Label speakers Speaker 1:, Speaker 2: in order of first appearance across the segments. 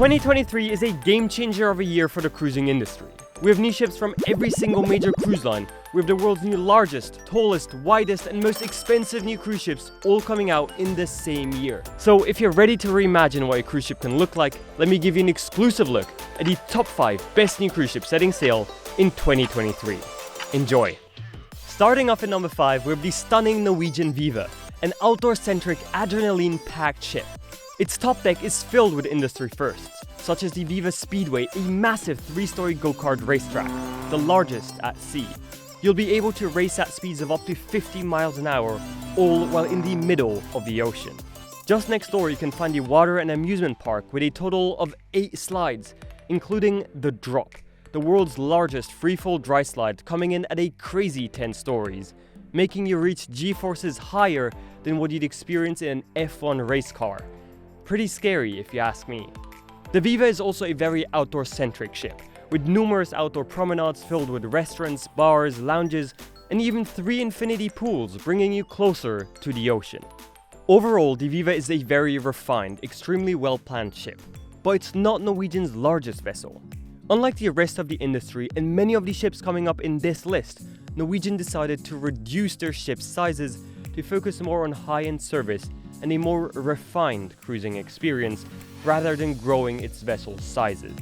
Speaker 1: 2023 is a game changer of a year for the cruising industry. We have new ships from every single major cruise line. We have the world's new largest, tallest, widest, and most expensive new cruise ships all coming out in the same year. So if you're ready to reimagine what a cruise ship can look like, let me give you an exclusive look at the top 5 best new cruise ships setting sail in 2023. Enjoy! Starting off at number 5, we have the stunning Norwegian Viva, an outdoor-centric, adrenaline-packed ship. Its top deck is filled with industry firsts, such as the Viva Speedway, a massive 3-story go-kart racetrack, the largest at sea. You'll be able to race at speeds of up to 50 miles an hour, all while in the middle of the ocean. Just next door you can find the water and amusement park with a total of 8 slides, including the Drop, the world's largest free-fall dry slide, coming in at a crazy 10 stories, making you reach G-forces higher than what you'd experience in an F1 race car. Pretty scary if you ask me. The Viva is also a very outdoor-centric ship, with numerous outdoor promenades filled with restaurants, bars, lounges, and even 3 infinity pools bringing you closer to the ocean. Overall, the Viva is a very refined, extremely well-planned ship, but it's not Norwegian's largest vessel. Unlike the rest of the industry and many of the ships coming up in this list, Norwegian decided to reduce their ship sizes to focus more on high-end service and a more refined cruising experience rather than growing its vessel sizes.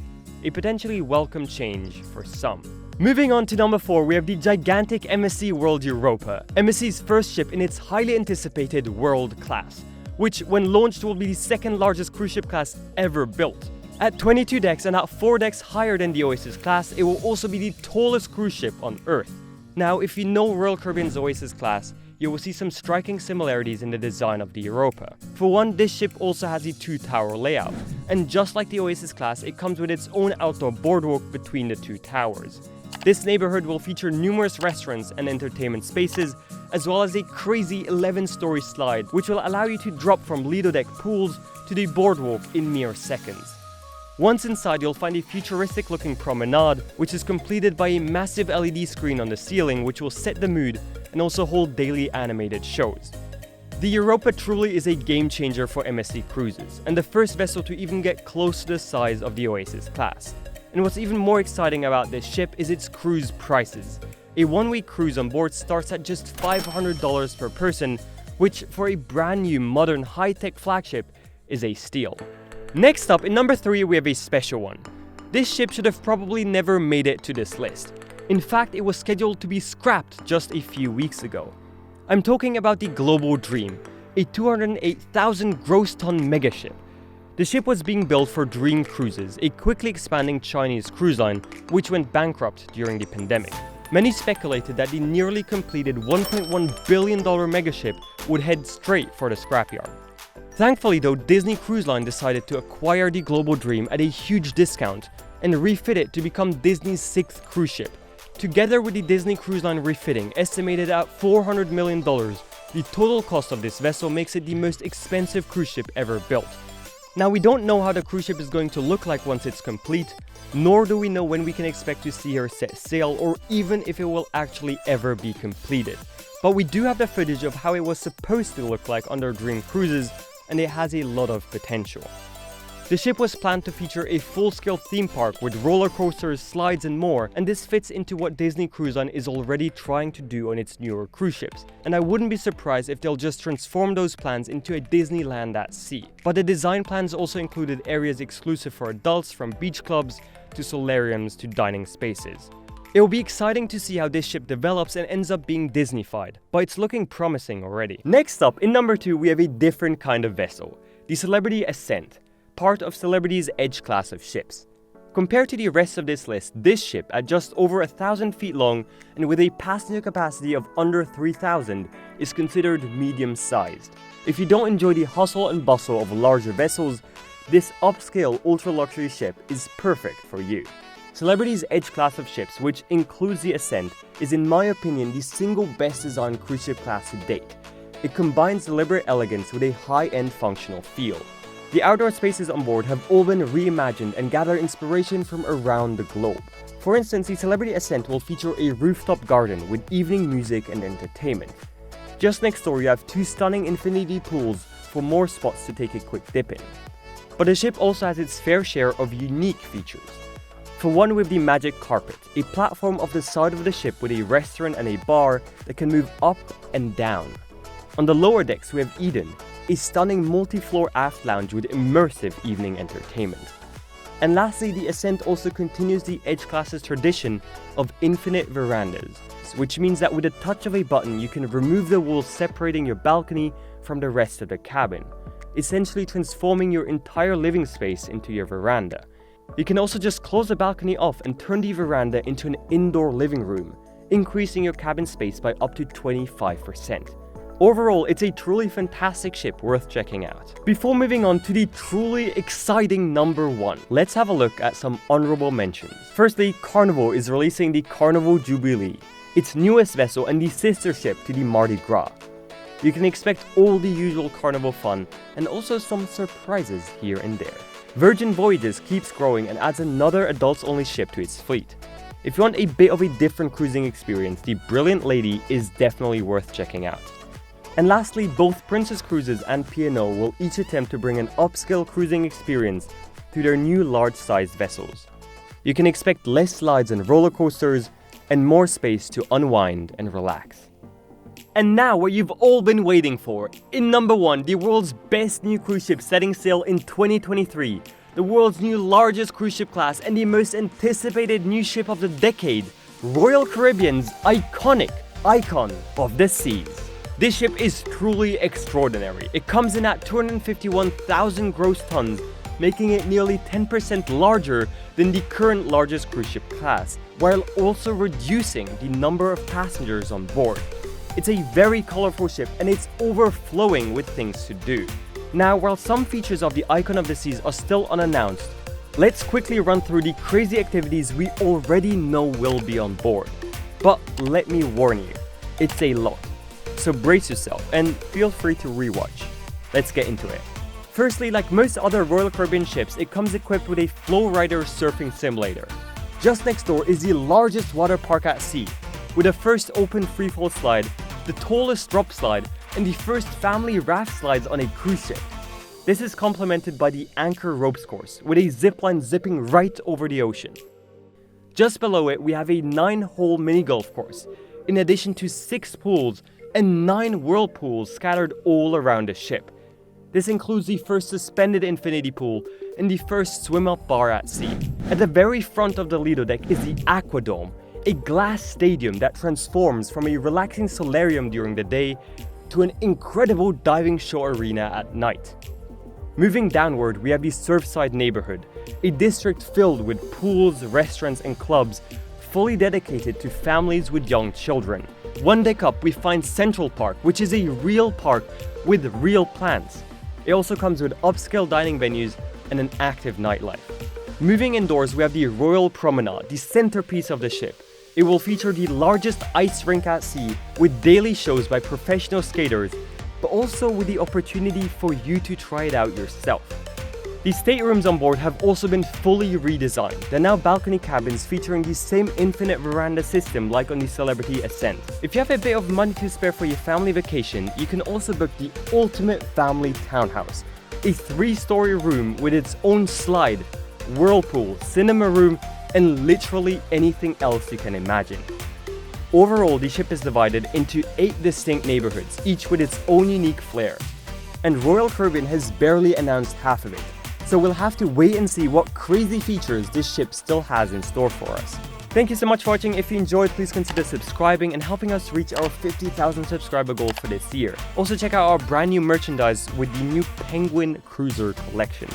Speaker 1: A potentially welcome change for some. Moving on to number 4, we have the gigantic MSC World Europa, MSC's first ship in its highly anticipated World Class, which when launched will be the second largest cruise ship class ever built. At 22 decks and at 4 decks higher than the Oasis-Class, it will also be the tallest cruise ship on Earth. Now, if you know Royal Caribbean's Oasis-Class, you will see some striking similarities in the design of the Europa. For one, this ship also has a 2-tower layout, and just like the Oasis-Class, it comes with its own outdoor boardwalk between the 2 towers. This neighborhood will feature numerous restaurants and entertainment spaces, as well as a crazy 11-story slide, which will allow you to drop from Lido deck pools to the boardwalk in mere seconds. Once inside, you'll find a futuristic-looking promenade, which is completed by a massive LED screen on the ceiling, which will set the mood and also hold daily animated shows. The Europa truly is a game-changer for MSC Cruises, and the first vessel to even get close to the size of the Oasis-Class. And what's even more exciting about this ship is its cruise prices. A 1-week cruise on board starts at just $500 per person, which for a brand new, modern, high-tech flagship is a steal. Next up, in number 3, we have a special one. This ship should have probably never made it to this list. In fact, it was scheduled to be scrapped just a few weeks ago. I'm talking about the Global Dream, a 208,000 gross ton megaship. The ship was being built for Dream Cruises, a quickly expanding Chinese cruise line which went bankrupt during the pandemic. Many speculated that the nearly completed $1.1 billion megaship would head straight for the scrapyard. Thankfully though, Disney Cruise Line decided to acquire the Global Dream at a huge discount and refit it to become Disney's 6th cruise ship. Together with the Disney Cruise Line refitting, estimated at $400 million, the total cost of this vessel makes it the most expensive cruise ship ever built. Now, we don't know how the cruise ship is going to look like once it's complete, nor do we know when we can expect to see her set sail or even if it will actually ever be completed. But we do have the footage of how it was supposed to look like under Dream Cruises, and it has a lot of potential. The ship was planned to feature a full-scale theme park with roller coasters, slides and more, and this fits into what Disney Cruise Line is already trying to do on its newer cruise ships. And I wouldn't be surprised if they'll just transform those plans into a Disneyland at sea. But the design plans also included areas exclusive for adults, from beach clubs to solariums to dining spaces. It will be exciting to see how this ship develops and ends up being Disneyfied, but it's looking promising already. Next up, in number 2, we have a different kind of vessel, the Celebrity Ascent, part of Celebrity's Edge class of ships. Compared to the rest of this list, this ship, at just over 1,000 feet long and with a passenger capacity of under 3,000, is considered medium-sized. If you don't enjoy the hustle and bustle of larger vessels, this upscale ultra-luxury ship is perfect for you. Celebrity's Edge class of ships, which includes the Ascent, is in my opinion the single best designed cruise ship class to date. It combines deliberate elegance with a high-end functional feel. The outdoor spaces on board have all been reimagined and gather inspiration from around the globe. For instance, the Celebrity Ascent will feature a rooftop garden with evening music and entertainment. Just next door you have 2 stunning infinity pools for more spots to take a quick dip in. But the ship also has its fair share of unique features. For one, we have the Magic Carpet, a platform off the side of the ship with a restaurant and a bar that can move up and down. On the lower decks, we have Eden, a stunning multi-floor aft lounge with immersive evening entertainment. And lastly, the Ascent also continues the Edge class's tradition of infinite verandas, which means that with a touch of a button, you can remove the walls separating your balcony from the rest of the cabin, essentially transforming your entire living space into your veranda. You can also just close the balcony off and turn the veranda into an indoor living room, increasing your cabin space by up to 25%. Overall, it's a truly fantastic ship worth checking out. Before moving on to the truly exciting number 1, let's have a look at some honorable mentions. Firstly, Carnival is releasing the Carnival Jubilee, its newest vessel and the sister ship to the Mardi Gras. You can expect all the usual Carnival fun and also some surprises here and there. Virgin Voyages keeps growing and adds another adults-only ship to its fleet. If you want a bit of a different cruising experience, the Brilliant Lady is definitely worth checking out. And lastly, both Princess Cruises and P&O will each attempt to bring an upscale cruising experience to their new large-sized vessels. You can expect less slides and roller coasters, and more space to unwind and relax. And now what you've all been waiting for. In number 1, the world's best new cruise ship setting sail in 2023. The world's new largest cruise ship class and the most anticipated new ship of the decade. Royal Caribbean's iconic Icon of the Seas. This ship is truly extraordinary. It comes in at 251,000 gross tons, making it nearly 10% larger than the current largest cruise ship class, while also reducing the number of passengers on board. It's a very colorful ship and it's overflowing with things to do. Now, while some features of the Icon of the Seas are still unannounced, let's quickly run through the crazy activities we already know will be on board. But let me warn you, it's a lot. So brace yourself and feel free to rewatch. Let's get into it. Firstly, like most other Royal Caribbean ships, it comes equipped with a Flowrider surfing simulator. Just next door is the largest water park at sea, with the first open freefall slide, the tallest drop slide, and the first family raft slides on a cruise ship. This is complemented by the Anchor Ropes course, with a zipline zipping right over the ocean. Just below it, we have a 9-hole mini golf course, in addition to 6 pools and 9 whirlpools scattered all around the ship. This includes the first suspended infinity pool and the first swim-up bar at sea. At the very front of the Lido deck is the Aquadome, a glass stadium that transforms from a relaxing solarium during the day to an incredible diving show arena at night. Moving downward, we have the Surfside neighborhood, a district filled with pools, restaurants, and clubs fully dedicated to families with young children. One deck up, we find Central Park, which is a real park with real plants. It also comes with upscale dining venues and an active nightlife. Moving indoors, we have the Royal Promenade, the centerpiece of the ship. It will feature the largest ice rink at sea with daily shows by professional skaters, but also with the opportunity for you to try it out yourself. The staterooms on board have also been fully redesigned. They're now balcony cabins featuring the same infinite veranda system like on the Celebrity Ascent. If you have a bit of money to spare for your family vacation, you can also book the ultimate family townhouse, a 3-story room with its own slide, whirlpool, cinema room, and literally anything else you can imagine. Overall, the ship is divided into 8 distinct neighborhoods, each with its own unique flair. And Royal Caribbean has barely announced half of it, so we'll have to wait and see what crazy features this ship still has in store for us. Thank you so much for watching. If you enjoyed, please consider subscribing and helping us reach our 50,000 subscriber goal for this year. Also check out our brand new merchandise with the new Penguin Cruiser collection.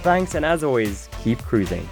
Speaker 1: Thanks, and as always, keep cruising.